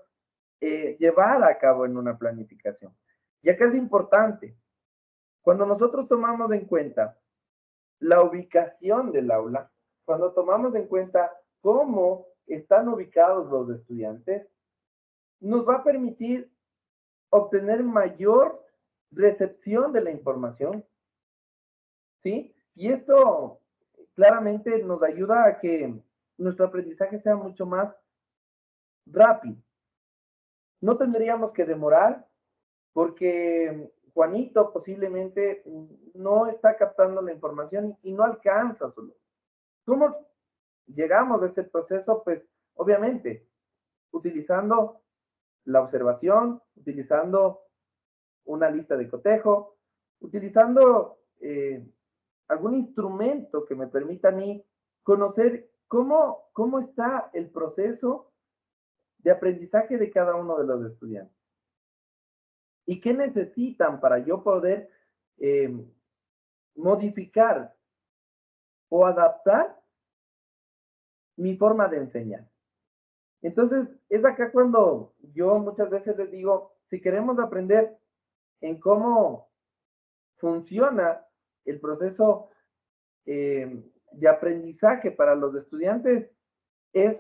llevar a cabo en una planificación? Y acá es importante, cuando nosotros tomamos en cuenta la ubicación del aula, cuando tomamos en cuenta cómo están ubicados los estudiantes, nos va a permitir obtener mayor recepción de la información, ¿sí? Y esto claramente nos ayuda a que nuestro aprendizaje sea mucho más rápido. No tendríamos que demorar porque Juanito posiblemente no está captando la información y no alcanza solo. ¿Cómo llegamos a este proceso? Pues obviamente utilizando la observación, utilizando una lista de cotejo, utilizando algún instrumento que me permita a mí conocer cómo está el proceso de aprendizaje de cada uno de los estudiantes. ¿Y qué necesitan para yo poder modificar o adaptar mi forma de enseñar? Entonces, es acá cuando yo muchas veces les digo, si queremos aprender en cómo funciona el proceso de aprendizaje para los estudiantes, es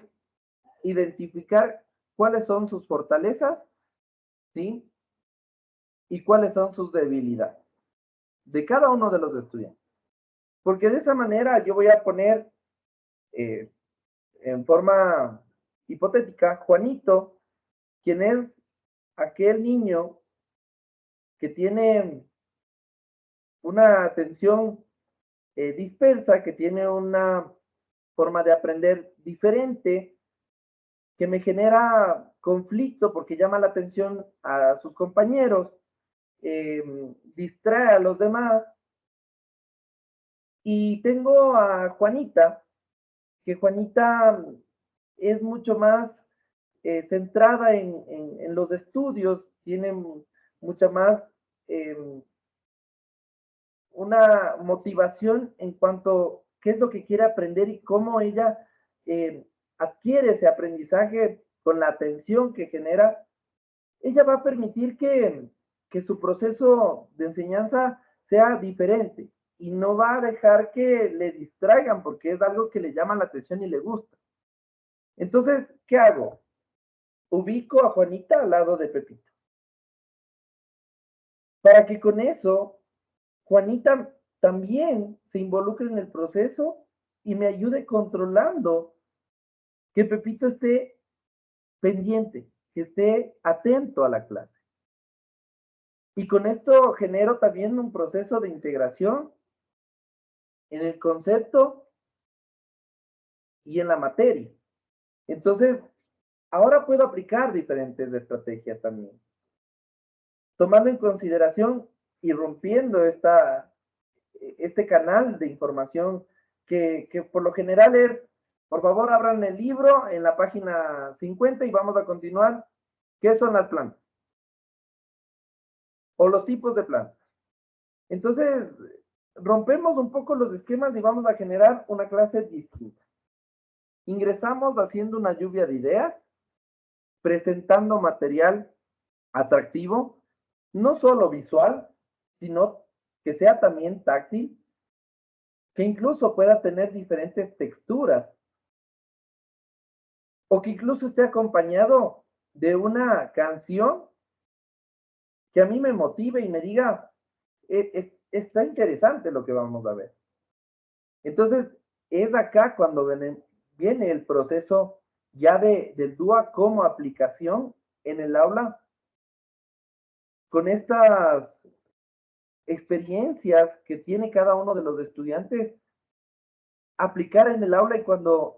identificar cuáles son sus fortalezas, ¿sí? Y cuáles son sus debilidades de cada uno de los estudiantes. Porque de esa manera yo voy a poner en forma hipotética, Juanito, quien es aquel niño que tiene una atención dispersa, que tiene una forma de aprender diferente, que me genera conflicto porque llama la atención a sus compañeros, distrae a los demás. Y tengo a Juanita, que Juanita es mucho más centrada en los estudios, tiene mucha más una motivación en cuanto a qué es lo que quiere aprender y cómo ella adquiere ese aprendizaje con la atención que genera. Ella va a permitir que su proceso de enseñanza sea diferente y no va a dejar que le distraigan porque es algo que le llama la atención y le gusta. Entonces, ¿qué hago? Ubico a Juanita al lado de Pepito. para que con eso Juanita también se involucre en el proceso y me ayude controlando que Pepito esté pendiente, que esté atento a la clase. Y con esto genero también un proceso de integración en el concepto y en la materia. Entonces, ahora puedo aplicar diferentes estrategias también, tomando en consideración y rompiendo este canal de información que por lo general es, por favor, abran el libro en la página 50 y vamos a continuar. ¿Qué son las plantas? O los tipos de plantas. Entonces, rompemos un poco los esquemas y vamos a generar una clase distinta. Ingresamos haciendo una lluvia de ideas, presentando material atractivo, no solo visual, sino que sea también táctil, que incluso pueda tener diferentes texturas, o que incluso esté acompañado de una canción que a mí me motive y me diga, está interesante lo que vamos a ver. Entonces, es acá cuando viene el proceso ya del DUA como aplicación en el aula, con estas experiencias que tiene cada uno de los estudiantes, aplicar en el aula y cuando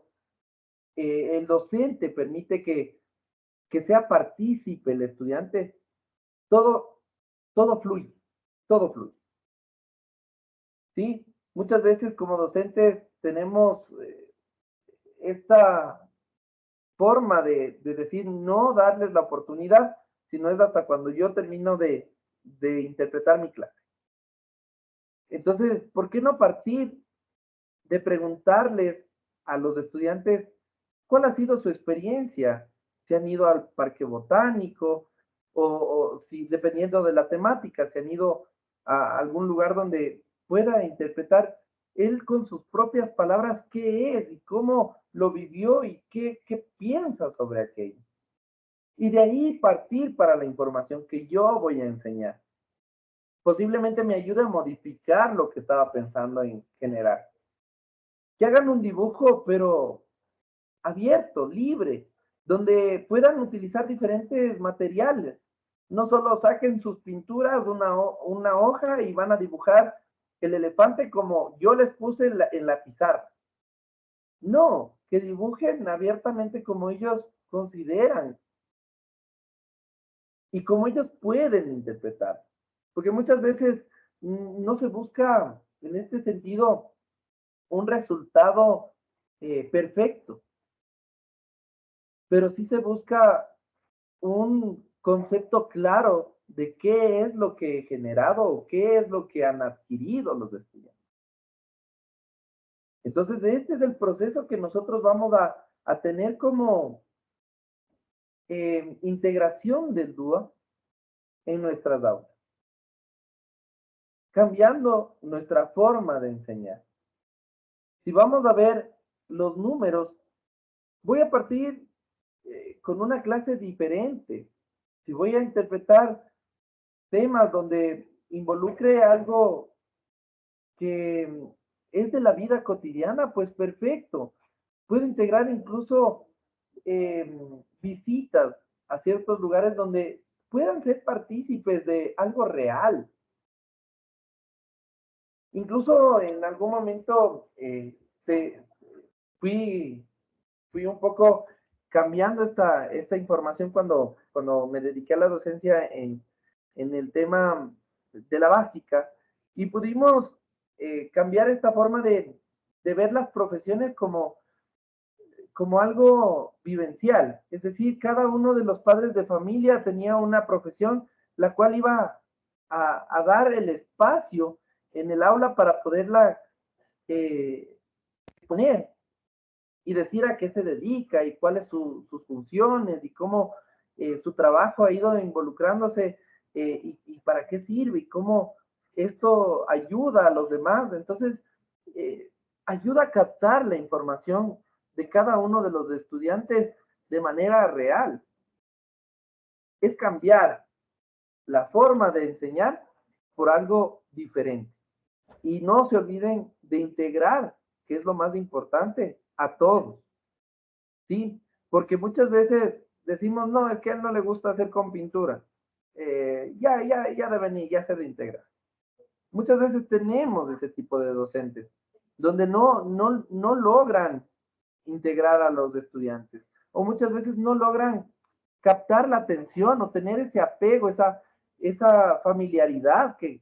el docente permite que sea partícipe el estudiante, todo fluye, todo fluye. ¿Sí? Muchas veces como docentes tenemos esta forma de decir no darles la oportunidad, sino es hasta cuando yo termino de interpretar mi clase. Entonces, ¿por qué no partir de preguntarles a los estudiantes cuál ha sido su experiencia? Si han ido al parque botánico o si, dependiendo de la temática, se han ido a algún lugar donde pueda interpretar él con sus propias palabras qué es y cómo lo vivió y qué piensa sobre aquello. Y de ahí partir para la información que yo voy a enseñar. Posiblemente me ayude a modificar lo que estaba pensando en generar. Que hagan un dibujo, pero abierto, libre, donde puedan utilizar diferentes materiales. No solo saquen sus pinturas, una hoja y van a dibujar el elefante como yo les puse en la pizarra. No, que dibujen abiertamente como ellos consideran y como ellos pueden interpretar. Porque muchas veces no se busca en este sentido un resultado perfecto, pero sí se busca un concepto claro de qué es lo que he generado o qué es lo que han adquirido los estudiantes. Entonces, este es el proceso que nosotros vamos a tener como integración del DUA en nuestras aulas, cambiando nuestra forma de enseñar. Si vamos a ver los números, voy a partir con una clase diferente. Si voy a interpretar temas donde involucre algo que es de la vida cotidiana, pues perfecto. Puedo integrar incluso visitas a ciertos lugares donde puedan ser partícipes de algo real. Incluso en algún momento fui un poco cambiando esta información cuando me dediqué a la docencia en el tema de la básica y pudimos cambiar esta forma de ver las profesiones como algo vivencial. Es decir, cada uno de los padres de familia tenía una profesión la cual iba a dar el espacio en el aula para poderla poner y decir a qué se dedica y cuáles sus funciones y cómo su trabajo ha ido involucrándose y para qué sirve y cómo esto ayuda a los demás. Entonces, ayuda a captar la información de cada uno de los estudiantes de manera real. Es cambiar la forma de enseñar por algo diferente. Y no se olviden de integrar, que es lo más importante, a todos. ¿Sí? Porque muchas veces decimos, no, es que a él no le gusta hacer con pintura. Ya de venir, ya se de integrar. Muchas veces tenemos ese tipo de docentes, donde no logran integrar a los estudiantes, o muchas veces no logran captar la atención o tener ese apego, esa familiaridad que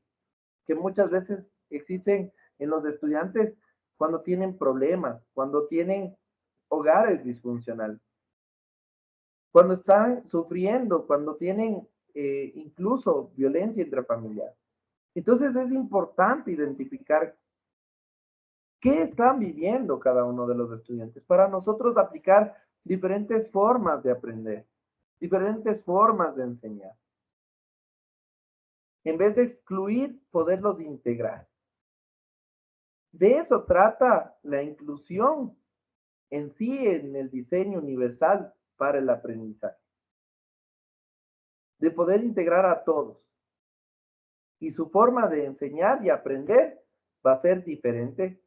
muchas veces existen en los estudiantes cuando tienen problemas, cuando tienen hogares disfuncionales, cuando están sufriendo, cuando tienen incluso violencia intrafamiliar. Entonces es importante identificar qué están viviendo cada uno de los estudiantes para nosotros aplicar diferentes formas de aprender, diferentes formas de enseñar. En vez de excluir, poderlos integrar. De eso trata la inclusión en sí en el diseño universal para el aprendizaje. De poder integrar a todos. Y su forma de enseñar y aprender va a ser diferente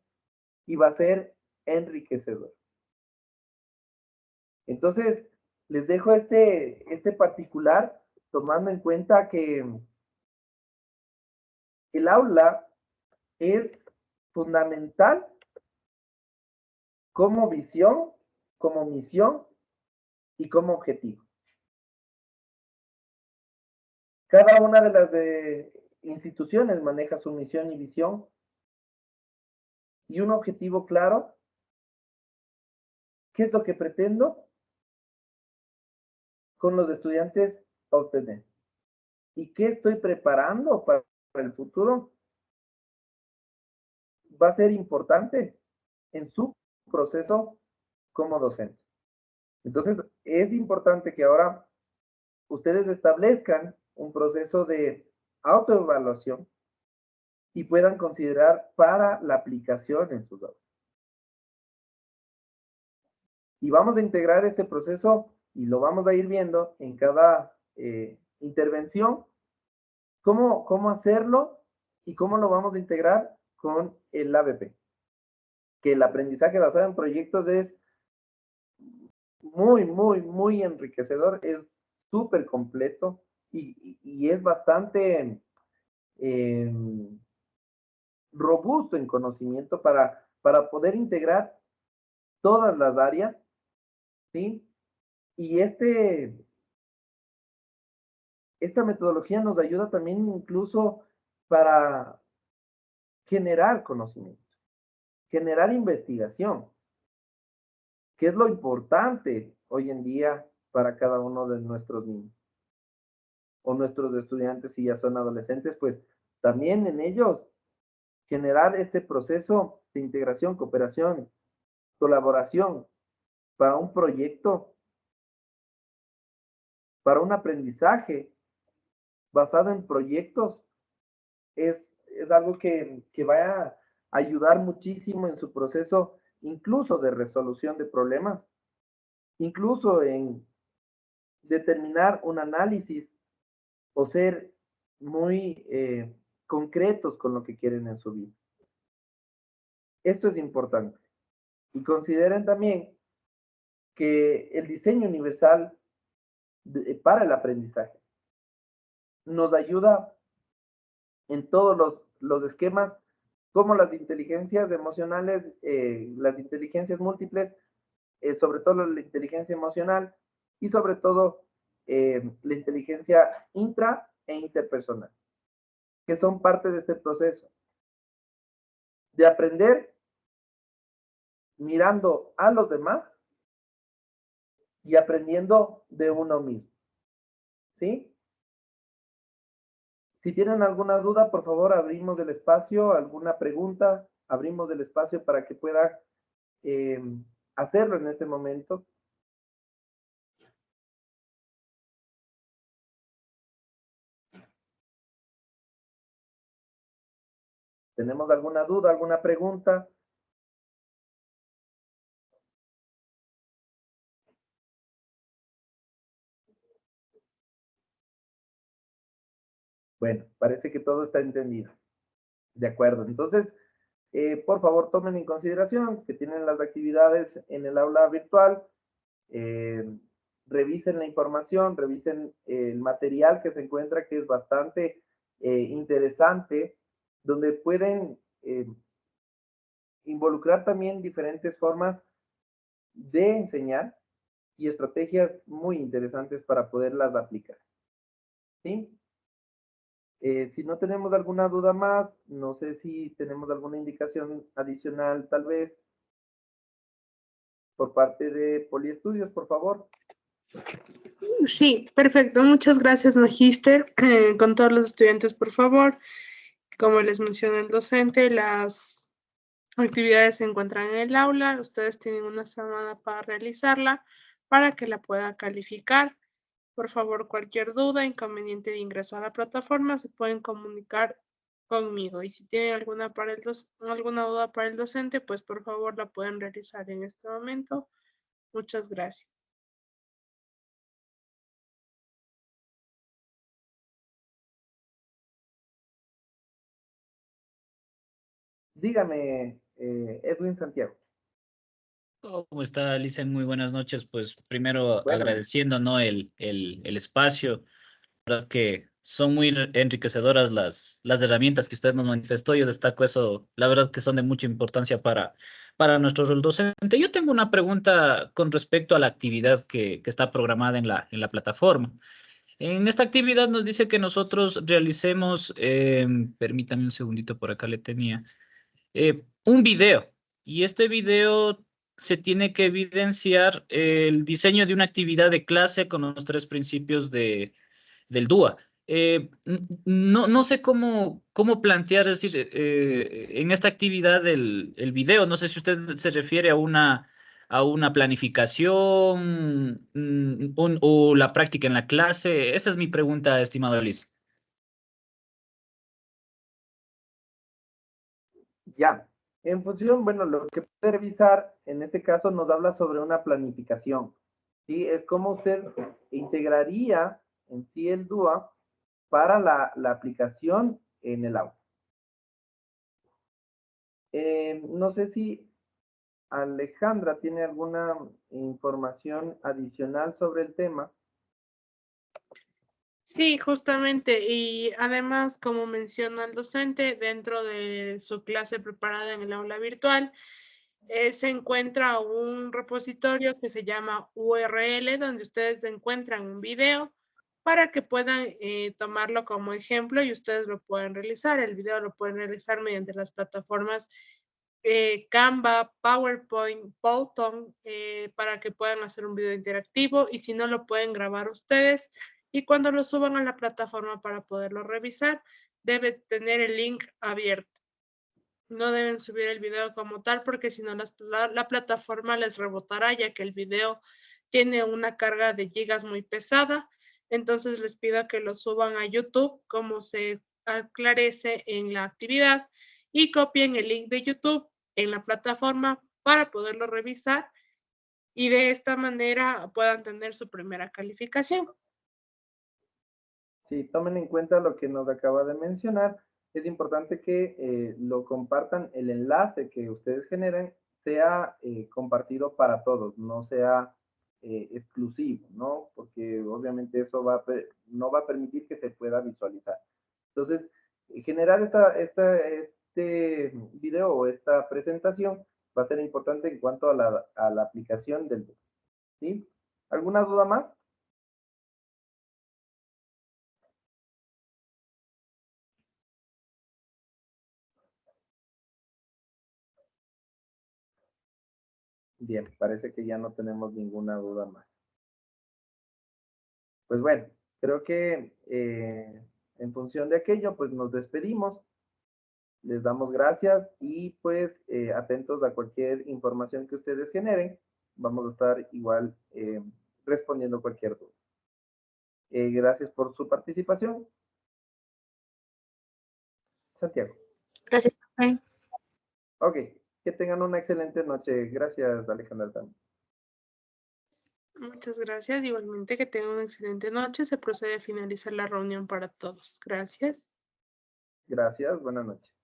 y va a ser enriquecedor. Entonces, les dejo este particular tomando en cuenta que el aula es fundamental como visión, como misión y como objetivo. Cada una de las instituciones maneja su misión y visión y un objetivo claro. ¿Qué es lo que pretendo con los estudiantes obtener? ¿Y qué estoy preparando para el futuro? Va a ser importante en su proceso como docente. Entonces, es importante que ahora ustedes establezcan un proceso de autoevaluación y puedan considerar para la aplicación en sus aulas. Y vamos a integrar este proceso y lo vamos a ir viendo en cada intervención, cómo hacerlo y cómo lo vamos a integrar con el ABP. Que el aprendizaje basado en proyectos es muy enriquecedor, es súper completo y es bastante robusto en conocimiento para poder integrar todas las áreas, ¿sí? Y esta metodología nos ayuda también incluso para generar conocimiento, generar investigación, que es lo importante hoy en día para cada uno de nuestros niños o nuestros estudiantes si ya son adolescentes, pues también en ellos generar este proceso de integración, cooperación, colaboración para un proyecto, para un aprendizaje basado en proyectos, es, es algo que va a ayudar muchísimo en su proceso, incluso de resolución de problemas, incluso en determinar un análisis o ser muy concretos con lo que quieren en su vida. Esto es importante. Y consideren también que el diseño universal para el aprendizaje nos ayuda en todos los esquemas, como las inteligencias emocionales, las inteligencias múltiples, sobre todo la inteligencia emocional y sobre todo la inteligencia intra e interpersonal, que son parte de este proceso de aprender mirando a los demás y aprendiendo de uno mismo. ¿Sí? Si tienen alguna duda, por favor, abrimos el espacio, alguna pregunta, abrimos el espacio para que puedan hacerlo en este momento. ¿Tenemos alguna duda, alguna pregunta? Bueno, parece que todo está entendido. De acuerdo, entonces, por favor, tomen en consideración que tienen las actividades en el aula virtual, eh, revisen la información, revisen el material que se encuentra, que es bastante interesante, donde pueden involucrar también diferentes formas de enseñar y estrategias muy interesantes para poderlas aplicar. ¿Sí? Si no tenemos alguna duda más, no sé si tenemos alguna indicación adicional, tal vez, por parte de Poliestudios, por favor. Sí, perfecto. Muchas gracias, Magíster. Con todos los estudiantes, por favor. Como les menciona el docente, las actividades se encuentran en el aula. Ustedes tienen una semana para realizarla, para que la puedan calificar. Por favor, cualquier duda, inconveniente de ingresar a la plataforma, se pueden comunicar conmigo. Y si tienen alguna duda para el docente, pues por favor la pueden realizar en este momento. Muchas gracias. Dígame, Edwin Santiago. ¿Cómo está, Lisa? Muy buenas noches. Pues primero Bueno, agradeciendo, ¿no? El espacio. La verdad que son muy enriquecedoras las herramientas que usted nos manifestó. Yo destaco eso, la verdad que son de mucha importancia para nuestro rol docente. Yo tengo una pregunta con respecto a la actividad que está programada en la plataforma. En esta actividad nos dice que nosotros realicemos, permítame un segundito, por acá le tenía un video. Y este video se tiene que evidenciar el diseño de una actividad de clase con los tres principios del DUA. No sé cómo plantear, es decir, en esta actividad el video, no sé si usted se refiere a una planificación o la práctica en la clase. Esa es mi pregunta, estimado Liz. ya. En función, bueno, lo que puede revisar en este caso nos habla sobre una planificación. ¿Sí? Es como usted integraría en sí el DUA para la aplicación en el aula. No sé si Alejandra tiene alguna información adicional sobre el tema. Sí, justamente. Y además, como menciona el docente, dentro de su clase preparada en el aula virtual, se encuentra un repositorio que se llama URL, donde ustedes encuentran un video para que puedan tomarlo como ejemplo y ustedes lo pueden realizar. El video lo pueden realizar mediante las plataformas Canva, PowerPoint, Bolton, para que puedan hacer un video interactivo, y si no, lo pueden grabar ustedes, y cuando lo suban a la plataforma para poderlo revisar, debe tener el link abierto. No deben subir el video como tal, porque si no la plataforma les rebotará, ya que el video tiene una carga de gigas muy pesada. Entonces les pido que lo suban a YouTube, como se aclarece en la actividad, y copien el link de YouTube en la plataforma para poderlo revisar y de esta manera puedan tener su primera calificación. Si tomen en cuenta lo que nos acaba de mencionar, es importante que lo compartan, el enlace que ustedes generen sea compartido para todos, no sea exclusivo, ¿no? Porque obviamente eso no va a permitir que se pueda visualizar. Entonces, generar este video o esta presentación va a ser importante en cuanto a la aplicación del, ¿sí? ¿Alguna duda más? Bien, parece que ya no tenemos ninguna duda más. Pues bueno, creo que en función de aquello, pues nos despedimos, les damos gracias y pues atentos a cualquier información que ustedes generen. Vamos a estar igual respondiendo cualquier duda. Gracias por su participación. Santiago. Gracias. Ok, que tengan una excelente noche. Gracias, Alejandra, también. Muchas gracias. Igualmente que tengan una excelente noche. Se procede a finalizar la reunión para todos. Gracias. Gracias, buenas noches.